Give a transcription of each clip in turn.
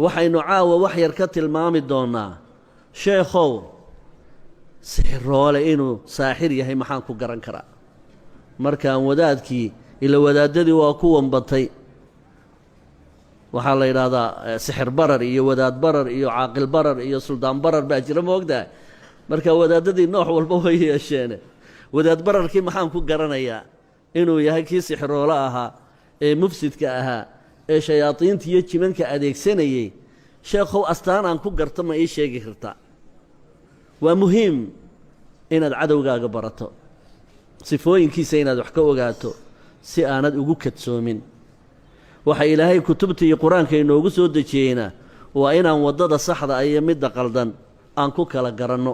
waxaynu caawa wax yar ka tilmaami doonaa sheekhow sixiroole inuu saaxir yahay maxaan ku garan karaa markaan wadaadkii ila wadaadadii waa ku wanbatay waxaa la yidhaahdaa sixir barar iyo wadaad barar iyo caaqil barar iyo suldaan barar baa jira ma ogtahay marka wadaadadii nooc walba way yeesheene wadaad bararkii maxaan ku garanayaa inuu yahay kii sixiroole ahaa ee mufsidka ahaa ee shayaadiinta iyo jimanka adeegsanayay sheekhow astaan aan ku garto ma ii sheegi kartaa waa muhiim inaad cadowgaaga barato sifooyinkiisa inaad wax ka ogaato si aanad ugu kadsoomin waxa ilaahay kutubta iyo qur-aanka inoogu soo dejiyeyna waa inaan waddada saxda iyo midda qaldan aan ku kala garanno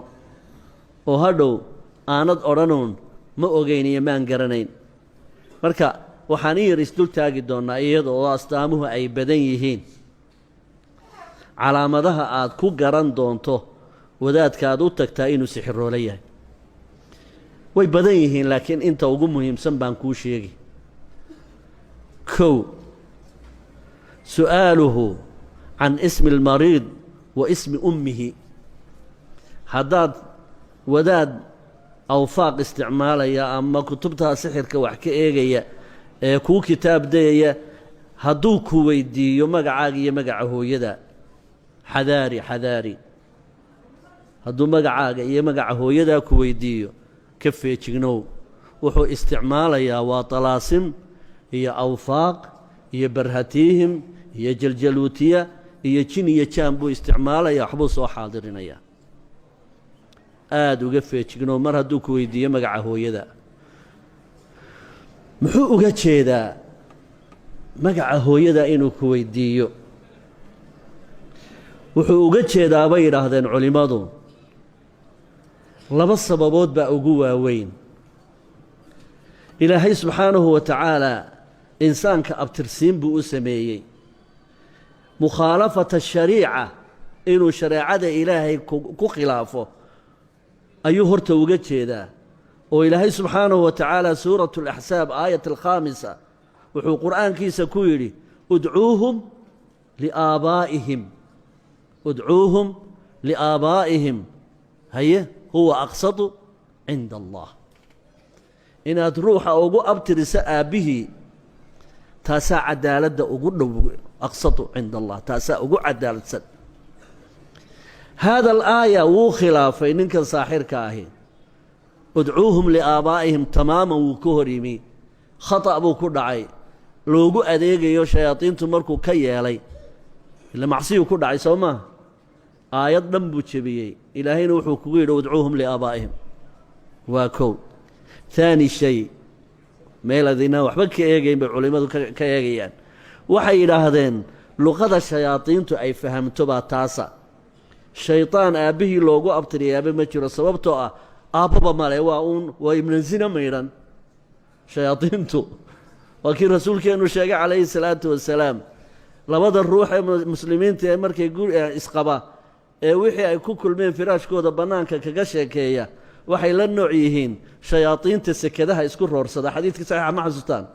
oo hadhow aanad odhanuun ma ogayn iyo maan garanayn marka waxaan in yar isdul taagi doonnaa iyada oo astaamuhu ay badan yihiin calaamadaha aad ku garan doonto wadaadka aad u tagtaa inuu sixiroole yahay way badan yihiin laakiin inta ugu muhiimsan baan kuu sheegi kow su'aaluhu can ismi almariid wa ismi ummihi haddaad wadaad awfaaq isticmaalaya ama kutubtaa sixirka wax ka eegaya ee kuu kitaab dayaya hadduu ku weydiiyo magacaaga iyo magaca hooyada xadaari hadduu magacaaga iyo magaca hooyadaa ku weydiiyo ka feejignow wuxuu isticmaalayaa waa talaasim iyo awfaaq iyo barhatiihim iyo jaljaluutiya iyo jin iyo jaan buu isticmaalayaa waxbuu soo xaadirinayaa aada uga feejignow mar hadduu ku weydiiyo magaca hooyada muxuu uga jeedaa magaca hooyada inuu ku weydiiyo wuxuu uga jeedaa bay yidhaahdeen culimmadu laba sababood baa ugu waaweyn ilaahay subxaanahu wa tacaalaa insaanka abtirsiin buu u sameeyey mukhaalafata shariica inuu shareecada ilaahay ku khilaafo ayuu horta uga jeedaa oo ilaahay subxaanahu wa tacaala suuratu alaxsaab aayat alkhaamisa wuxuu qur'aankiisa ku yidhi udcuuhum liaabaa'ihim haye huwa aqsatu cinda allah inaad ruuxa ugu abtiriso aabbihii taasaa cadaaladda ugu dhow aqsatu cinda allah taasaa ugu cadaaladsan haada alaaya wuu khilaafay ninkan saaxirka ahi udcuuhum liaabaa'ihim tamaaman wuu ka hor yimi khata' buu ku dhacay loogu adeegayo shayaadiintu markuu ka yeelay ila macsiyuu ku dhacay soo maaha aayad dhan buu jebiyey ilaahayna wuxuu kugu yidhi udcuuhum liaabaa'ihim waa kow haani shay meel adinaan waxba ka eegayn bay culimmadu ka eegayaan waxay yidhaahdeen luqada shayaadiintu ay fahamto baa taasa shaydaan aabbihii loogu abtiriyaaba ma jiro sababtoo ah aabbaba male waa ibnazina maydhan shayaadiintu waa kii rasuulkeennu sheegay calayhi salaatu wasalaam labada ruux ee muslimiinta ee markay isqaba ee wixii ay ku kulmeen firaashkooda bannaanka kaga sheekeeya waxay la nooc yihiin shayaadiinta sekadaha isku roorsada xadiidka saxiixa ma xasuustaan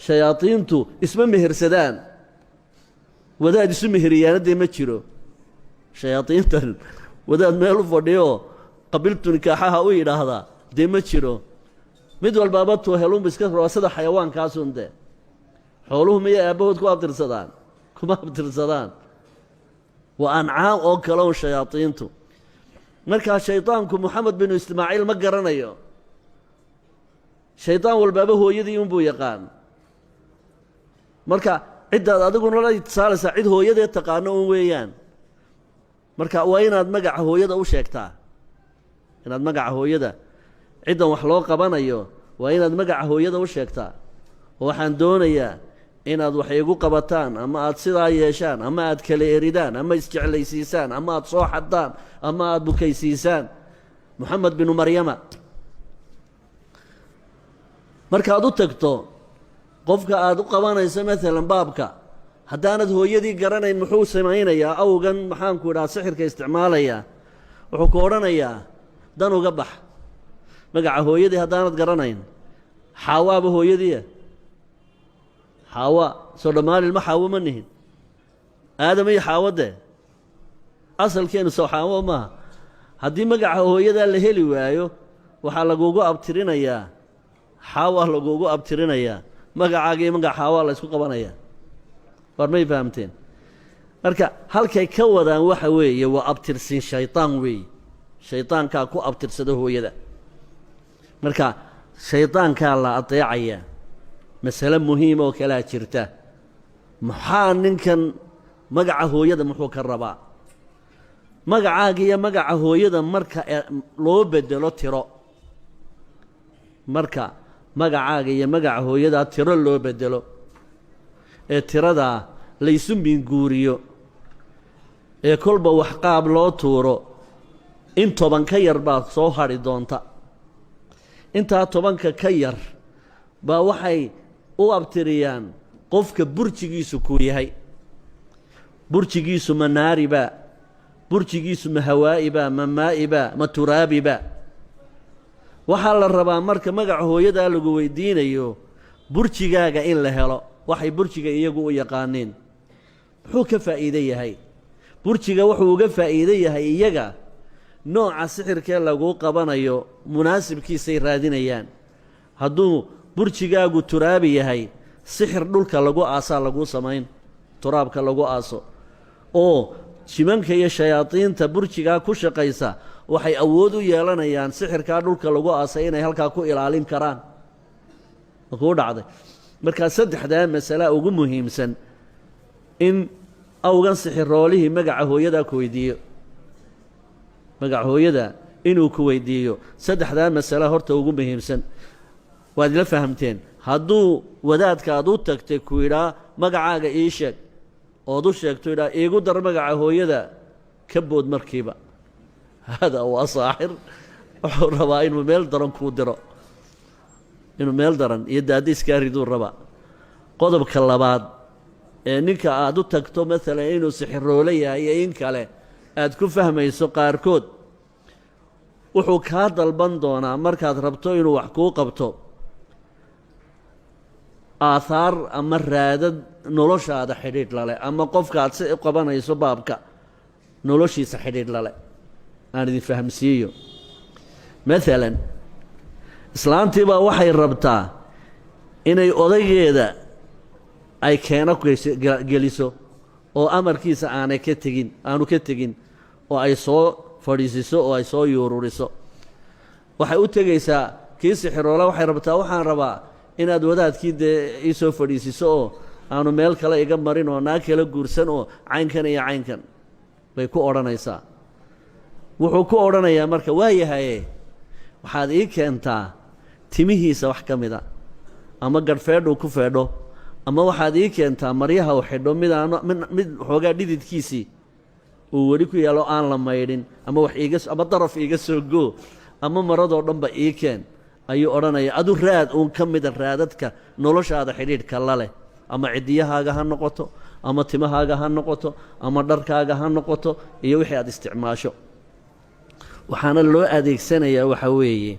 shayaadiintu isma mehersadaan wadaad isu meheriyaana dee ma jiro shayaadiintan wadaad meel u fadhiyo qabiltu nikaaxaha u yidhaahdaa dee ma jiro mid walbaaba tuu helunba iska roosada xayawaankaasun dee xooluhu miyay aabbahood ku abtirsadaan kuma abtirsadaan waa ancaam oo kale un shayaadiintu markaa shaydaanku moxamed binu ismaaciil ma garanayo shaydaan walbaaba hooyadii unbuu yaqaan marka ciddaad adiguna la itisaalaysaa cid hooyadee taqaano un weeyaan marka waa inaad magaca hooyada u sheegtaa inaad magaca hooyada ciddan wax loo qabanayo waa inaad magaca hooyada u sheegtaa oo waxaan doonayaa inaad wax igu qabataan ama aad sidaa yeeshaan ama aad kala eridaan ama isjeclaysiisaan ama aad soo xaddaan ama aad bukaysiisaan moxamed binu maryama markaad u tagto qofka aad u qabanayso maalan baabka haddaanad hooyadii garanayn muxuu samaynayaa awgan maxaanku idhaha sixirka isticmaalayaa wuxuu ku odhanayaa dan uga bax magaca hooyadii haddaanad garanayn xaawaaba hooyadiia xaawa soo dhammaan ilma xaawo ma nihin aadam iyo xaawade asalkeenu soo xaawo maaha haddii magaca hooyadaa la heli waayo waxaa lagugu abtirinayaa xaawaa lagugu abtirinayaa magacaaga iyo magaca xaawaa la isku qabanayaa war may fahamteen marka halkay ka wadaan waxa weeye waa abtirsin shaytaan weeye shaydaankaa ku abtirsada hooyada marka shaydaankaa la adeecayaa masale muhiim oo kalaa jirta maxaa ninkan magaca hooyada muxuu ka rabaa magacaaga iyo magaca hooyada marka loo bedelo tiro marka magacaaga iyo magaca hooyadaa tiro loo bedelo ee tiradaa laysu minguuriyo ee kolba wax qaab loo tuuro in 10 ka yar baad soo hadhi doonta intaa 10ka ka yar baa waxay u abtiriyaan qofka burjigiisu ku yahay burjigiisu ma naariba burjigiisu ma hawaa'iba ma maa'iba ma turaabiba waxaa la rabaa marka magaca hooyadaa lagu weydiinayo burjigaaga in la helo waxay burjiga iyagu u yaqaaneen muxuu ka faa'iido yahay burjiga wuxuu uga faa'iido yahay iyaga nooca sixirkee lagu qabanayo munaasibkiisay raadinayaan hadduu burjigaagu turaabi yahay sixir dhulka lagu aasaa lagu samayn turaabka lagu aaso oo jimanka iyo shayaadiinta burjigaa ku shaqaysa waxay awood u yeelanayaan sixirkaa dhulka lagu aasay inay halkaa ku ilaalin karaan ma kuu dhacday markaa saddexdaa masala ugu muhiimsan in awgan sixiroolihii magaca hooyadaa ku weydiiyo magaca hooyada inuu ku weydiiyo saddexdaa masale horta ugu muhiimsan waad ila fahamteen hadduu wadaadka aad u tagtay ku yidhaa magacaaga ii sheeg ood u sheegto yidhaa iigu dar magaca hooyada ka bood markiiba haadaa waa saaxir wuxuu rabaa inuu meel daran kuu diro inuu meel daran iyo daadda iskaa riduu rabaa qodobka labaad ee ninka aad u tagto maalan inuu sixiroole yahay iyo in kale aad ku fahmayso qaarkood wuxuu kaa dalban doonaa markaad rabto inuu wax kuu qabto aahaar ama raadad noloshaada xidhiidh lale ama qofka aad si u qabanayso baabka noloshiisa xidhiidh lale aan idin fahamsiiyo maalan islaantii baa waxay rabtaa inay odaygeeda ay keeno geliso oo amarkiisa aanu ka tegin oo ay soo fadhiisiso oo ay soo yuururiso waxay u tegaysaa kii sixiroola waxay rabtaa waxaan rabaa inaad wadaadkii dee ii soo fadhiisiso oo aanu meel kale iga marin oo naag kala guursan oo caynkan iyo caynkan bay ku odhanaysaa wuxuu ku odhanayaa marka waayahaye waxaad ii keentaa timihiisa wax ka mida ama garhfeedhuu ku feedho ama waxaad ii keentaa maryaha u xidho mid xoogaa dhididkiisii uu weli ku yaalo aan la maydhin ama ama daraf iiga soo goo ama maradoo dhanba ii keen ayuu odhanaya adu raad uun ka mida raadadka noloshaada xidhiidhka la leh ama ciddiyahaaga ha noqoto ama timahaaga ha noqoto ama dharkaaga ha noqoto iyo wixii aad isticmaasho waxaana loo adeegsanayaa waxa weeye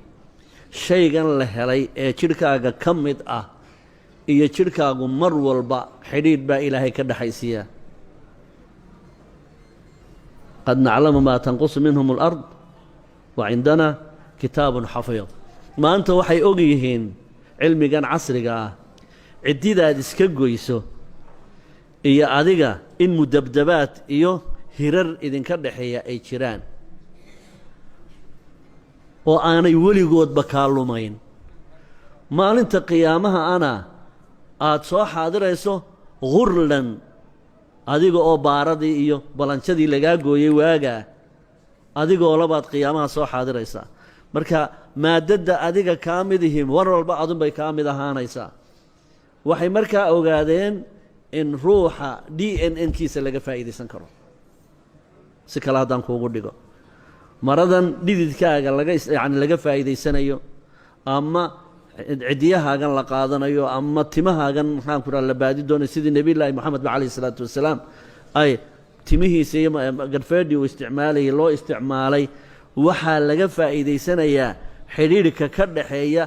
shaygan la helay ee jidhkaaga ka mid ah iyo jidhkaagu mar walba xidhiidh baa ilaahay ka dhexaysiiyaa qad naclamu maa tanqusu minhum alard wa cindana kitaabun xafiid maanta waxay og yihiin cilmigan casriga ah ciddidaad iska goyso iyo adiga in mudabdabaad iyo hirar idinka dhexeeya ay jiraan oo aanay weligoodba kaa lumayn maalinta qiyaamaha ana aad soo xaadirayso ghurlan adiga oo baaradii iyo balanjadii lagaa gooyey waagaa adigoo labaad qiyaamaha soo xaadiraysaa marka maadadda adiga kaa midihim war walba adunbay kaa mid ahaanaysaa waxay markaa ogaadeen in ruuxa DNN-kiisa laga faa'iidaysan karo si kale haddaan kuugu dhigo maradan dhididkaaga laga faa'iidaysanayo ama ciddiyahaagan la qaadanayo ama timahaagan maxaan ku dhaha la baadi doonayo sidii nebiyullaahi moxamed ba calayhi salaatu wasalaam ay timihiisa iyo garhfeedhii uu isticmaalayay loo isticmaalay waxaa laga faa'iidaysanayaa xidhiidhka ka dhaxeeya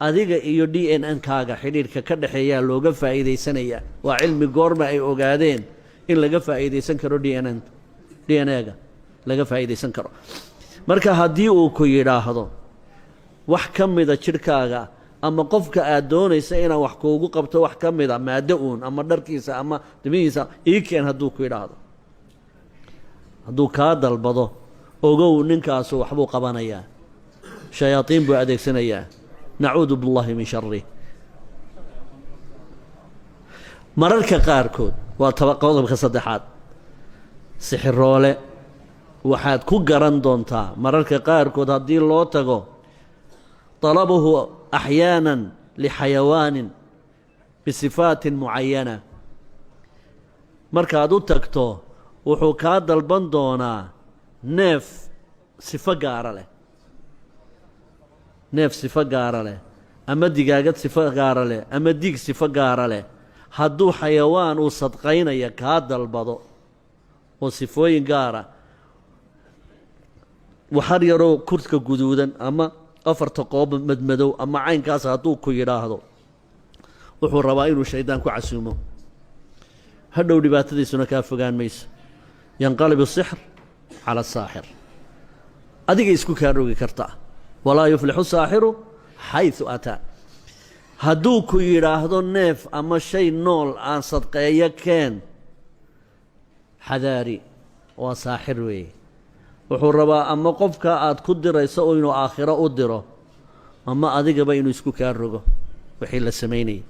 adiga iyo DNN-kaaga xidhiidhka ka dhaxeeyaa looga faa'iidaysanayaa waa cilmi goorma ay ogaadeen in laga faa'iidaysan karo DNA-ga laga faa'iidaysan karo. marka haddii uu ku yidhaahdo wax ka mida jidhkaaga ama qofka aad doonaysa inaan wax kuugu qabto wax ka mida maaddo uun ama dharkiisa ama dimihiisa ii keen hadduu ku yidhaahdo, hadduu kaa dalbado ogow ninkaasu waxbuu qabanayaa, shayaadiin buu adeegsanayaa. nacuudu billahi min sharih. mararka qaarkood waa qodobka saddexaad, sixiroole waxaad ku garan doontaa mararka qaarkood haddii loo tago talabuhu axyaanan lixayawaanin bisifaatin mucayana. markaad u tagto wuxuu kaa dalban doonaa neef sifo gaara leh, neef sifo gaara leh ama digaagad sifo gaara leh ama diig sifo gaara leh. hadduu xayawaan uu sadqaynaya kaa dalbado oo sifooyin gaara, waxar yaroo kurska guduudan ama afarta qoob madmadow ama caynkaas hadduu ku yidhaahdo wuxuu rabaa inuu shaydaan ku casuumo. hadhow dhibaatadiisuna kaa fogaan mayso. yanqalib asixr cala asaaxir. adiga isku kaa rogi kartaa. walaa yuflixu saaxiru xaysu ataa. hadduu ku yidhaahdo neef ama shay nool aan sadqeeyo keen, xadaari, waa saaxir weeye. wuxuu rabaa ama qofka aad ku dirayso oo inuu aakhiro u diro ama adigaba inuu isku kaa rogo wixii la samaynayay.